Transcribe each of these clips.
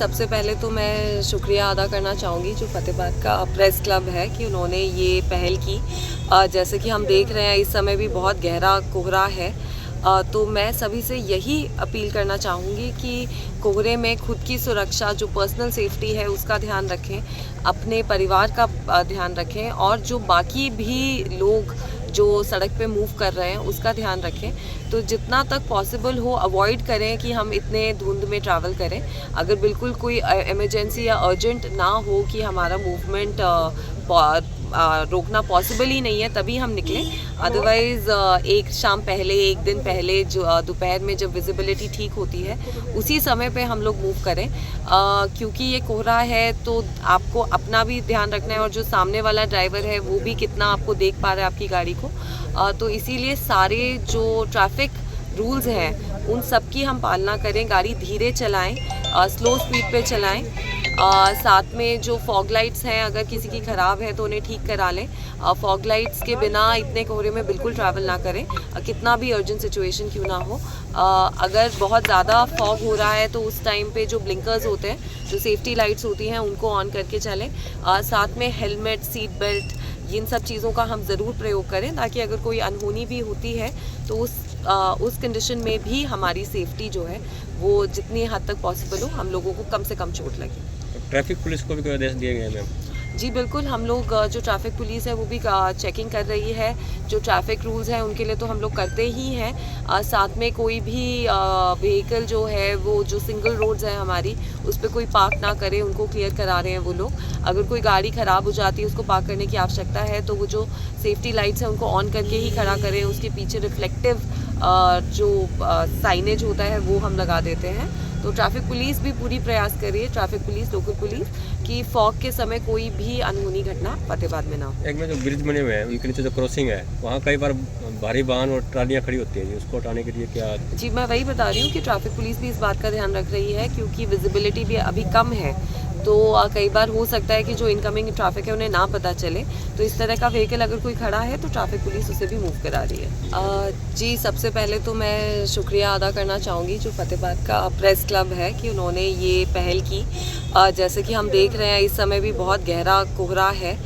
सबसे पहले तो मैं शुक्रिया अदा करना चाहूँगी जो फ़तेहाबाद का प्रेस क्लब है कि उन्होंने ये पहल की। जैसे कि हम देख रहे हैं इस समय भी बहुत गहरा कोहरा है, तो मैं सभी से यही अपील करना चाहूँगी कि कोहरे में खुद की सुरक्षा, जो पर्सनल सेफ्टी है उसका ध्यान रखें, अपने परिवार का ध्यान रखें और जो बाकी भी लोग जो सड़क पे मूव कर रहे हैं उसका ध्यान रखें। तो जितना तक पॉसिबल हो अवॉइड करें कि हम इतने धुंध में ट्रैवल करें। अगर बिल्कुल कोई इमरजेंसी या अर्जेंट ना हो कि हमारा मूवमेंट रोकना पॉसिबल ही नहीं है तभी हम निकलें। अदरवाइज़ एक शाम पहले, एक दिन पहले जो दोपहर में जब विजिबिलिटी ठीक होती है उसी समय पे हम लोग मूव करें, क्योंकि ये कोहरा है तो आपको अपना भी ध्यान रखना है और जो सामने वाला ड्राइवर है वो भी कितना आपको देख पा रहा है आपकी गाड़ी को। तो इसीलिए सारे जो ट्रैफिक रूल्स हैं उन सब की हम पालना करें, गाड़ी धीरे चलाएं, स्लो स्पीड पे चलाएं। साथ में जो फॉग लाइट्स हैं अगर किसी की ख़राब है तो उन्हें ठीक करा लें। फॉग लाइट्स के बिना इतने कोहरे में बिल्कुल ट्रैवल ना करें, कितना भी अर्जेंट सिचुएशन क्यों ना हो। अगर बहुत ज़्यादा फॉग हो रहा है तो उस टाइम पे जो ब्लिंकर्स होते हैं, जो सेफ्टी लाइट्स होती हैं उनको ऑन करके चलें। साथ में हेलमेट, सीट बेल्ट, इन सब चीज़ों का हम ज़रूर प्रयोग करें ताकि अगर कोई अनहोनी भी होती है तो उस कंडीशन में भी हमारी सेफ्टी जो है वो जितनी हद तक पॉसिबल हो हम लोगों को कम से कम चोट लगे। ट्रैफिक पुलिस को भी कोई आदेश दिए गए हैं मैम? जी बिल्कुल, हम लोग जो ट्रैफिक पुलिस है वो भी चेकिंग कर रही है। जो ट्रैफिक रूल्स हैं उनके लिए तो हम लोग करते ही हैं। साथ में कोई भी व्हीकल जो है वो जो सिंगल रोड्स हैं हमारी उस पर कोई पार्क ना करे, उनको क्लियर करा रहे हैं वो लोग। अगर कोई गाड़ी ख़राब हो जाती है उसको पार्क करने की आवश्यकता है तो वो जो सेफ्टी लाइट्स हैं उनको ऑन करके ही खड़ा करें। उसके पीछे रिफ्लेक्टिव जो साइनेज होता है वो हम लगा देते हैं। तो ट्रैफिक पुलिस भी पूरी प्रयास कर रही है, ट्रैफिक पुलिस, लोकल पुलिस, कि फॉग के समय कोई भी अनहोनी घटना फतेहाबाद में ना हो। एक में जो ब्रिज बने हुए हैं उनके नीचे जो क्रॉसिंग है वहाँ कई बार भारी वाहन और ट्रालियाँ खड़ी होती हैं जी, उसको हटाने के लिए क्या? जी मैं वही बता रही हूँ कि ट्रैफिक पुलिस भी इस बात का ध्यान रख रही है क्योंकि विजिबिलिटी भी अभी कम है, तो कई बार हो सकता है कि जो इनकमिंग ट्रैफिक है उन्हें ना पता चले, तो इस तरह का व्हीकल अगर कोई खड़ा है तो ट्रैफिक पुलिस उसे भी मूव करा रही है। जी सबसे पहले तो मैं शुक्रिया अदा करना चाहूँगी जो फ़तेहाबाद का प्रेस क्लब है कि उन्होंने ये पहल की। जैसे कि हम देख रहे हैं इस समय भी बहुत गहरा कोहरा है,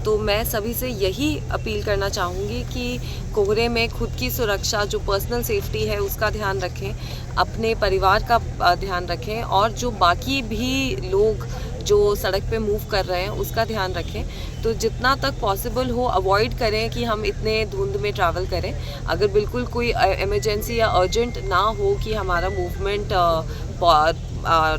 तो मैं सभी से यही अपील करना चाहूँगी कि कोहरे में खुद की सुरक्षा, जो पर्सनल सेफ्टी है उसका ध्यान रखें, अपने परिवार का ध्यान रखें और जो बाकी भी लोग जो सड़क पे मूव कर रहे हैं उसका ध्यान रखें। तो जितना तक पॉसिबल हो अवॉइड करें कि हम इतने धुंध में ट्रैवल करें। अगर बिल्कुल कोई इमरजेंसी या अर्जेंट ना हो कि हमारा मूवमेंट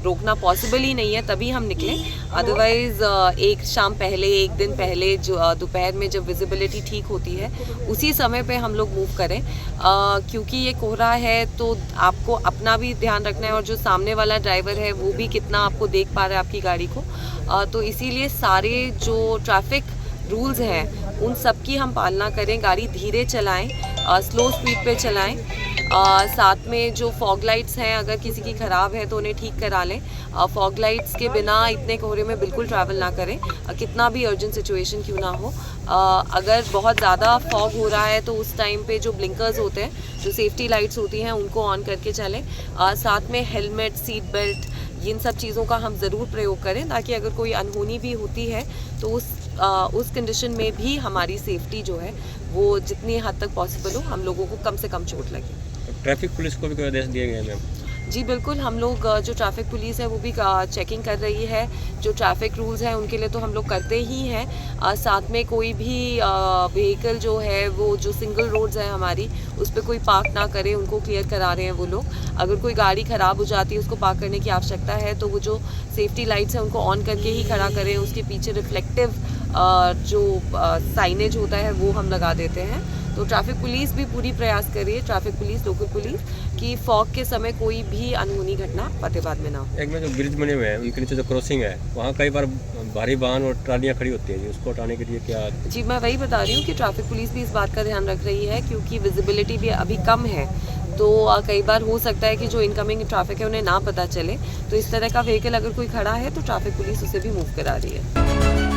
रोकना पॉसिबल ही नहीं है तभी हम निकलें। अदरवाइज़ एक शाम पहले, एक दिन पहले जो दोपहर में जब विजिबिलिटी ठीक होती है उसी समय पे हम लोग मूव करें, क्योंकि ये कोहरा है तो आपको अपना भी ध्यान रखना है और जो सामने वाला ड्राइवर है वो भी कितना आपको देख पा रहा है आपकी गाड़ी को। तो इसीलिए सारे जो ट्रैफिक रूल्स हैं उन सब की हम पालना करें, गाड़ी धीरे चलाएं, स्लो स्पीड पे चलाएं। साथ में जो फॉग लाइट्स हैं अगर किसी की ख़राब है तो उन्हें ठीक करा लें। फॉग लाइट्स के बिना इतने कोहरे में बिल्कुल ट्रैवल ना करें, कितना भी अर्जेंट सिचुएशन क्यों ना हो। अगर बहुत ज़्यादा फॉग हो रहा है तो उस टाइम पे जो ब्लिंकर्स होते हैं, जो सेफ्टी लाइट्स होती हैं उनको ऑन करके चलें। साथ में हेलमेट, सीट बेल्ट, इन सब चीज़ों का हम ज़रूर प्रयोग करें ताकि अगर कोई अनहोनी भी होती है तो उस कंडीशन में भी हमारी सेफ्टी जो है वो जितनी हद तक पॉसिबल हो हम लोगों को कम से कम चोट लगे। ट्रैफिक पुलिस को भी कोई आदेश दिए गए हैं मैम? जी बिल्कुल, हम लोग जो ट्रैफिक पुलिस है वो भी चेकिंग कर रही है। जो ट्रैफिक रूल्स हैं उनके लिए तो हम लोग करते ही हैं। साथ में कोई भी व्हीकल जो है वो जो सिंगल रोड्स हैं हमारी उस पर कोई पार्क ना करे, उनको क्लियर करा रहे हैं वो लोग। अगर कोई गाड़ी ख़राब हो जाती है उसको पार्क करने की आवश्यकता है तो वो जो सेफ्टी लाइट्स हैं उनको ऑन करके ही खड़ा करें। उसके पीछे रिफ्लेक्टिव जो साइनेज होता है वो हम लगा देते हैं। तो ट्रैफिक पुलिस भी पूरी प्रयास कर रही है, ट्रैफिक पुलिस, लोकल पुलिस, कि फॉग के समय कोई भी अनहोनी घटना फतेहाबाद में ना हो। एक में जो ब्रिज बने हुए हैं उनके नीचे जो क्रॉसिंग है वहाँ कई बार भारी वाहन और ट्रालियाँ खड़ी होती हैं जी, उसको हटाने के लिए क्या? जी मैं वही बता रही हूँ कि ट्रैफिक पुलिस भी इस बात का ध्यान रख रही है क्योंकि विजिबिलिटी भी अभी कम है, तो कई बार हो सकता है कि जो इनकमिंग ट्रैफिक है उन्हें ना पता चले, तो इस तरह का व्हीकल अगर कोई खड़ा है तो ट्रैफिक पुलिस उसे भी मूव करा रही है।